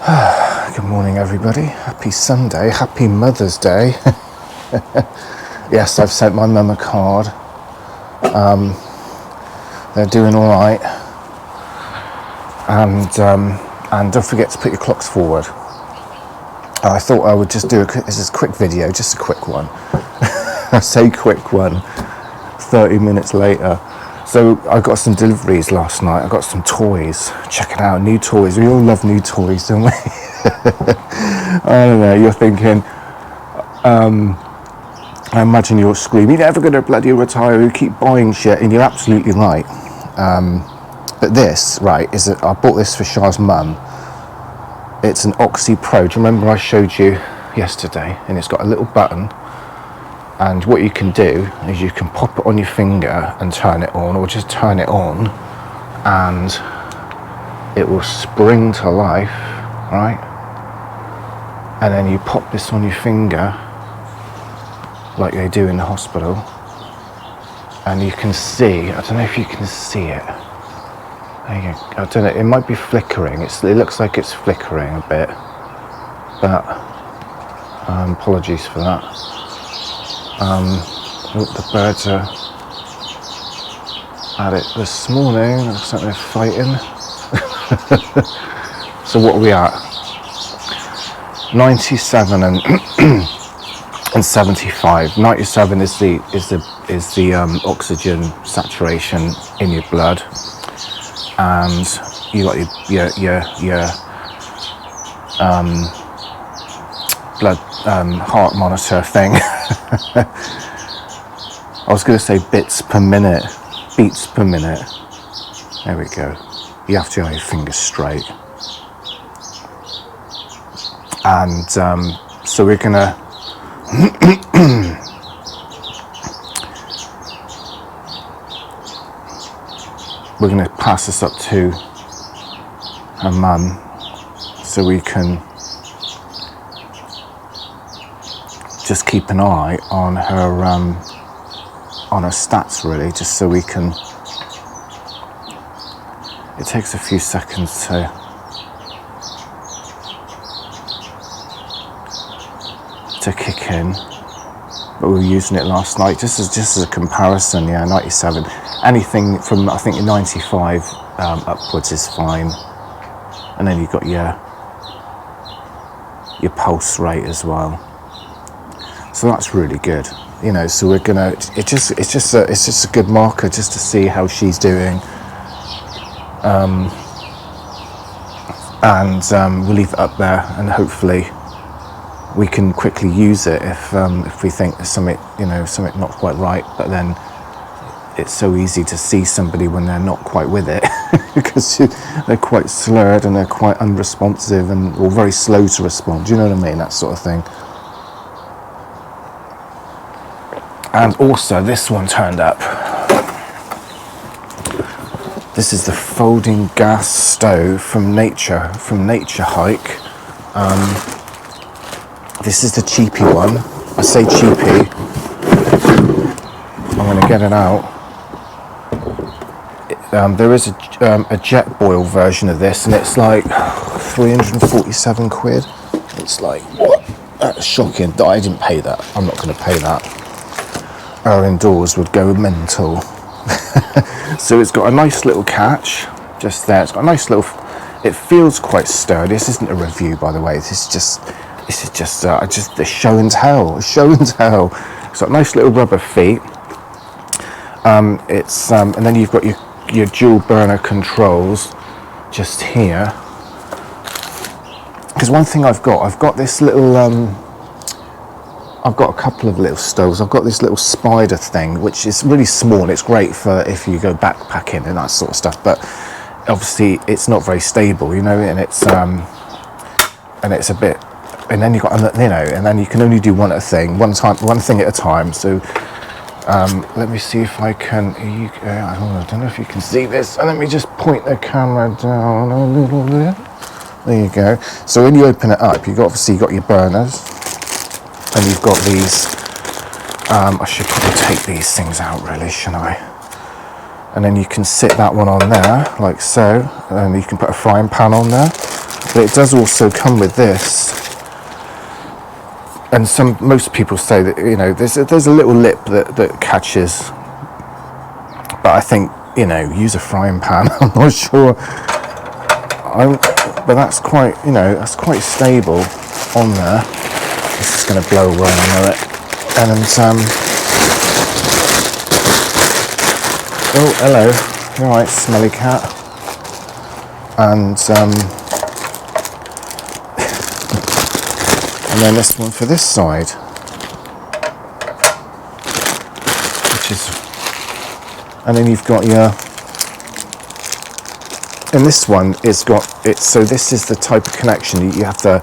Good morning, everybody. Happy Sunday. Happy Mother's Day. Yes, I've sent my mum a card. They're doing all right. And don't forget to put your clocks forward. I thought I would just do this is a quick video, just a quick one. I say quick one, 30 minutes later. So I got some deliveries last night. I got some toys. Check it out, new toys. We all love new toys, don't we? I don't know, you're thinking, I imagine you're screaming, you're never going to bloody retire, you keep buying shit, and you're absolutely right. But this, right, I bought this for Shah's mum. It's an Oxy Pro. Do you remember I showed you yesterday? And it's got a little button. And what you can do is you can pop it on your finger and turn it on, or just turn it on, and it will spring to life, right? And then you pop this on your finger, like they do in the hospital, and you can see, I don't know if you can see it. I don't know, it might be flickering. It looks like it's flickering a bit, but apologies for that. The birds are at it this morning. Looks like they're fighting. So what are we at? 97 and 75. 97 is the oxygen saturation in your blood, and you got your blood heart monitor thing. I was going to say beats per minute. There we go. You have to have your fingers straight. And so we're gonna pass this up to her mum, so we can just keep an eye on her stats, really, just so we can. It takes a few seconds to kick in, but we were using it last night just as a comparison. Yeah, 97. Anything from I think 95 upwards is fine, and then you've got your pulse rate as well. So that's really good, you know. So we're gonna. It's just a good marker just to see how she's doing, and we'll leave it up there, and hopefully we can quickly use it if we think there's something not quite right. But then it's so easy to see somebody when they're not quite with it because they're quite slurred and they're quite unresponsive or very slow to respond. Do you know what I mean? That sort of thing. And also this one turned up. This is the folding gas stove from Naturehike. This is the cheapy one. I say cheapy. I'm going to get it out. There is a jet boil version of this, and it's like 347 quid. It's like, what? That's shocking. I didn't pay that. I'm not going to pay that. Our indoors would go mental. So it's got a nice little catch just there. It's got a nice little. It feels quite sturdy. This isn't a review, by the way. This is just the show and tell. Show and tell. It's got nice little rubber feet. And then you've got your dual burner controls just here. Because one thing I've got this little. I've got a couple of little stoves. I've got this little spider thing, which is really small. It's great for if you go backpacking and that sort of stuff. But obviously, it's not very stable, you know. And it's a bit. And then and then you can only do one thing at a time. So let me see if I can. I don't know if you can see this. And let me just point the camera down a little bit. There you go. So when you open it up, you've obviously got your burners. And you've got these, I should probably take these things out really, shouldn't I? And then you can sit that one on there, like so, and you can put a frying pan on there. But it does also come with this, and most people say that, you know, there's a little lip that catches, but I think, you know, use a frying pan. I'm not sure. But that's quite, you know, that's quite stable on there. This is going to blow away, I know it. And oh, hello. All right, smelly cat. And and then this one for this side, which is, and then you've got your, and this one is got it. So this is the type of connection you have, the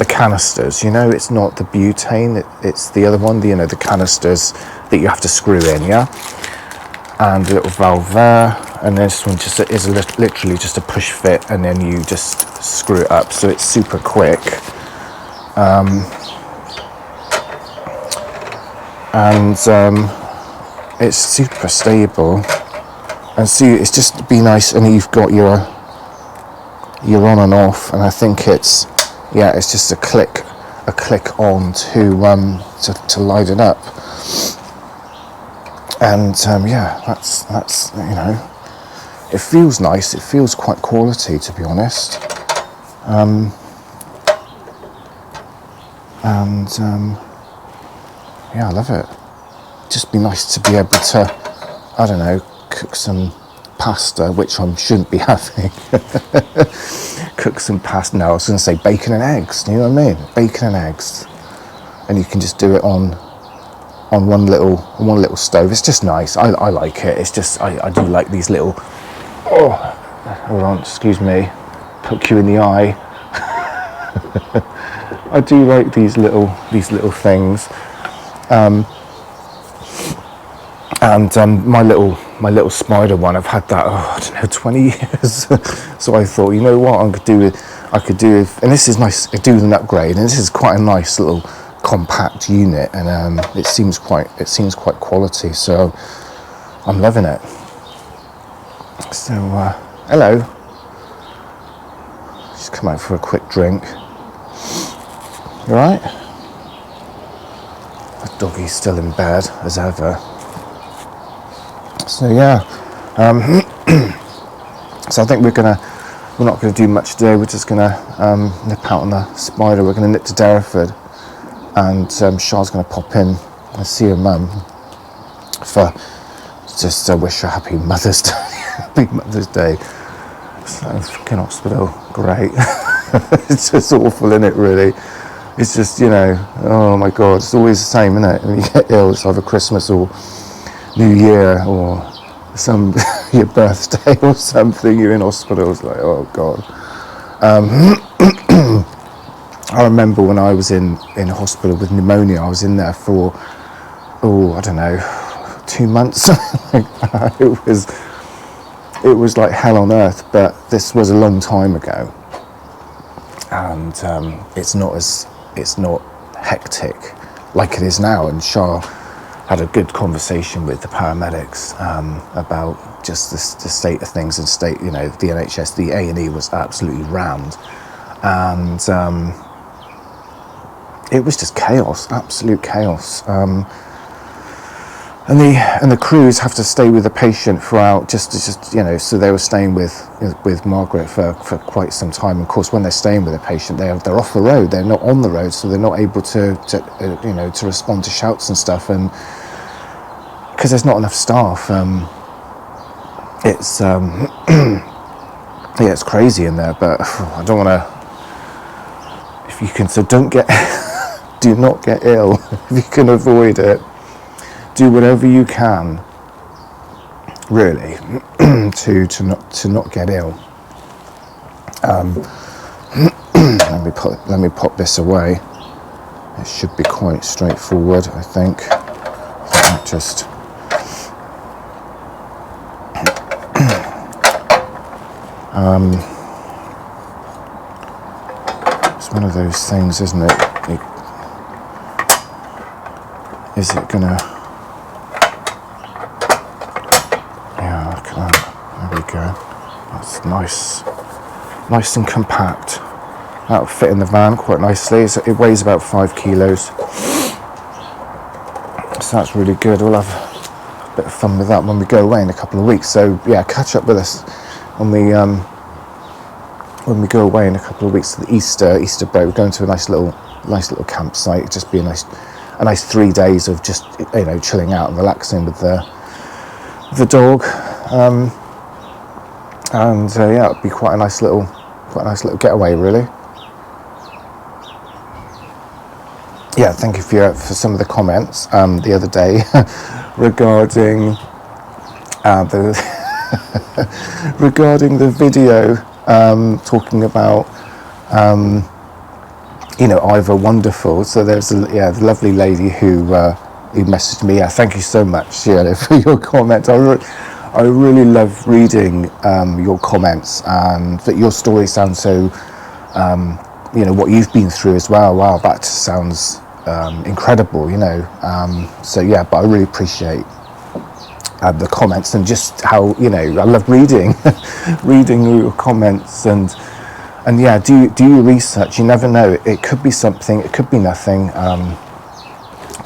canisters. You know, it's not the butane. It's the other one. You know, the canisters that you have to screw in. Yeah, and a little valve there, and this one just is literally just a push fit, and then you just screw it up. So it's super quick. It's super stable, and see, it's just be nice. And you've got your on and off, and I think it's, yeah, it's just a click on to light it up. And yeah, that's you know, it feels nice. It feels quite quality, to be honest. Yeah, I love it. Just be nice to be able to, I don't know, cook some pasta, which I shouldn't be having. Cook some pasta. No, I was going to say bacon and eggs. You know what I mean? Bacon and eggs, and you can just do it on one little stove. It's just nice. I like it. It's just I do like these little. Oh, hold on. Excuse me. Poke you in the eye. I do like these little things, and my little spider one, I've had that, I don't know, 20 years. So I thought, you know what, I could do with, and this is nice, I do an upgrade, and this is quite a nice little compact unit, and it seems quite quality. So I'm loving it. So hello. Just come out for a quick drink. You alright? The doggy's still in bed as ever. So yeah, so I think we're not gonna do much today. We're just gonna nip out on the spider. We're gonna nip to Derriford, and Char's gonna pop in and see her mum for just wish her happy Mother's Day. Happy Mother's Day. So fucking hospital, great. It's just awful, isn't it, really? It's just, you know, oh my God, it's always the same, isn't it? When you get ill, it's either Christmas or New Year or your birthday or something, you're in hospital. It's like, oh God. I remember when I was in hospital with pneumonia, I was in there for, I don't know, 2 months. It was like hell on earth, but this was a long time ago. And it's not hectic like it is now. And Shah had a good conversation with the paramedics about just the state of things and state, you know, the NHS, the A&E was absolutely rammed, and it was just chaos, absolute chaos. And the crews have to stay with the patient throughout, just you know. So they were staying with Margaret for quite some time. Of course, when they're staying with a patient, they're off the road. They're not on the road, so they're not able to you know, to respond to shouts and stuff. And because there's not enough staff, it's yeah, it's crazy in there. But I don't want to. If you can, so don't get, do not get ill if you can avoid it. Do whatever you can, really, to not get ill. Let me pop this away. It should be quite straightforward, I think. Just it's one of those things, isn't it? Is it gonna? There we go. That's nice and compact. That'll fit in the van quite nicely. So it weighs about 5 kilos. So that's really good. We'll have a bit of fun with that when we go away in a couple of weeks. So yeah, catch up with us when we go away in a couple of weeks to the Easter break. We're going to a nice little campsite. It'll just be a nice 3 days of just, you know, chilling out and relaxing with the dog. Yeah, it'll be quite a nice little getaway, really. Yeah, thank you for some of the comments the other day regarding the video talking about you know, Ivor Wonderful. So there's the lovely lady who messaged me. Yeah, thank you so much, you know, for your comment. I really love reading your comments, and that your story sounds so you know, what you've been through as well. Wow, that sounds incredible, you know. So yeah, but I really appreciate the comments, and just how, you know, I love reading your comments, and yeah, do your research. You never know, it could be something, it could be nothing,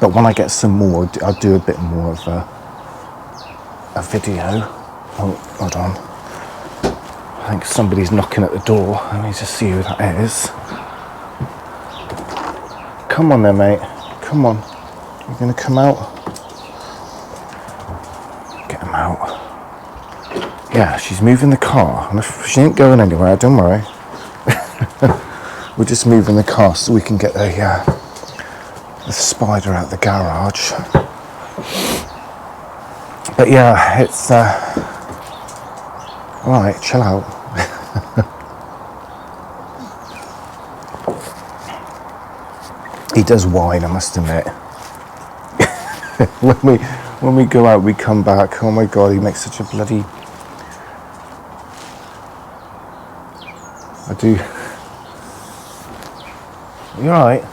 but when I get some more, I'll do a bit more of a video. Oh, hold on, I think somebody's knocking at the door. Let me just see who that is. Come on then, mate. Come on. You're going to come out? Get him out. Yeah, she's moving the car. And if she ain't going anywhere, don't worry. We're just moving the car so we can get the spider out the garage. But yeah, it's... Alright, chill out. He does whine, I must admit. when we go out, we come back. Oh my god, he makes such a bloody... I do. You alright?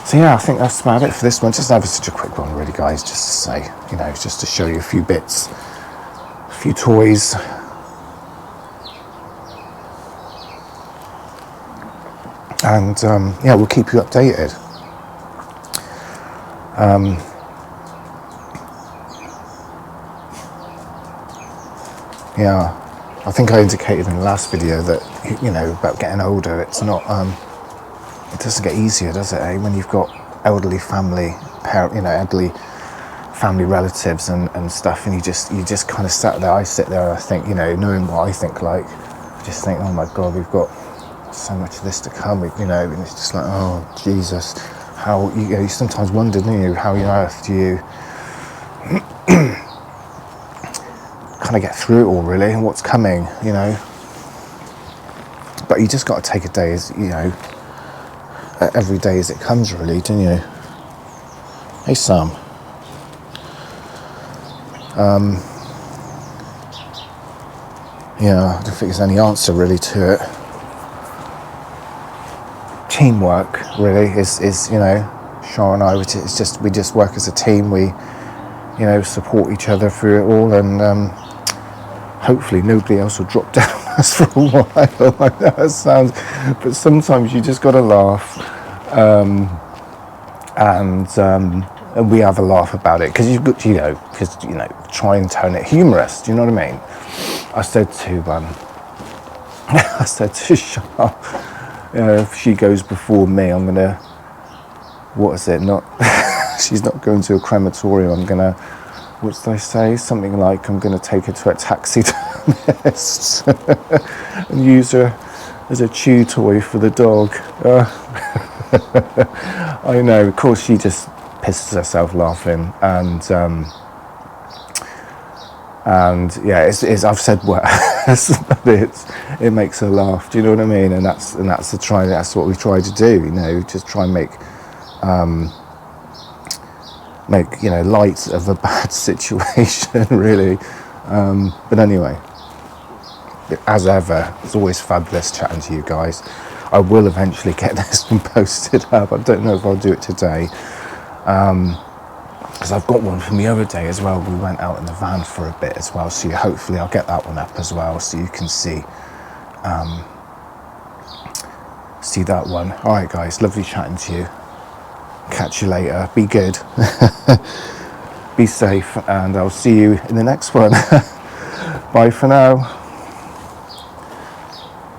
So yeah, I think that's about it for this one. Just have such a quick one, really, guys. Just to say, you know, just to show you a few bits, a few toys. And yeah, we'll keep you updated. Yeah, I think I indicated in the last video that, you know, about getting older, it's not, it doesn't get easier, does it, eh? When you've got elderly family, elderly family relatives and stuff, and you just kind of sat there. I sit there and I think, you know, knowing what I think, like, I just think, oh my God, we've got so much of this to come, you know, and it's just like, oh Jesus, how, you know, you sometimes wonder, don't you, how on earth do you kind of get through it all, really, and what's coming, you know. But you just got to take a day as, you know, every day as it comes, really, don't you? Hey, Sam. Yeah, I don't think there's any answer really to it. Teamwork, really, is you know, Shah and I, which is just, we just work as a team. We, you know, support each other through it all, and hopefully nobody else will drop down us for a while. I know it sounds, but sometimes you just got to laugh, and we have a laugh about it, because you've got, you know, try and turn it humorous. Do you know what I mean? I said to Shah, if she goes before me, I'm gonna, what is it? Not, she's not going to a crematorium. I'm gonna, what did I say? Something like, I'm gonna take her to a taxidermist and use her as a chew toy for the dog. I know. Of course, she just pisses herself laughing, and yeah, it's I've said worse, but it makes her laugh. Do you know what I mean? And that's what we try to do. You know, just try and make you know, light of a bad situation, really. But anyway, as ever, it's always fabulous chatting to you guys. I will eventually get this one posted up. I don't know if I'll do it today. because I've got one from the other day as well. We went out in the van for a bit as well, so hopefully I'll get that one up as well, so you can see that one. All right, guys, lovely chatting to you. Catch you later. Be good. Be safe, and I'll see you in the next one. Bye for now.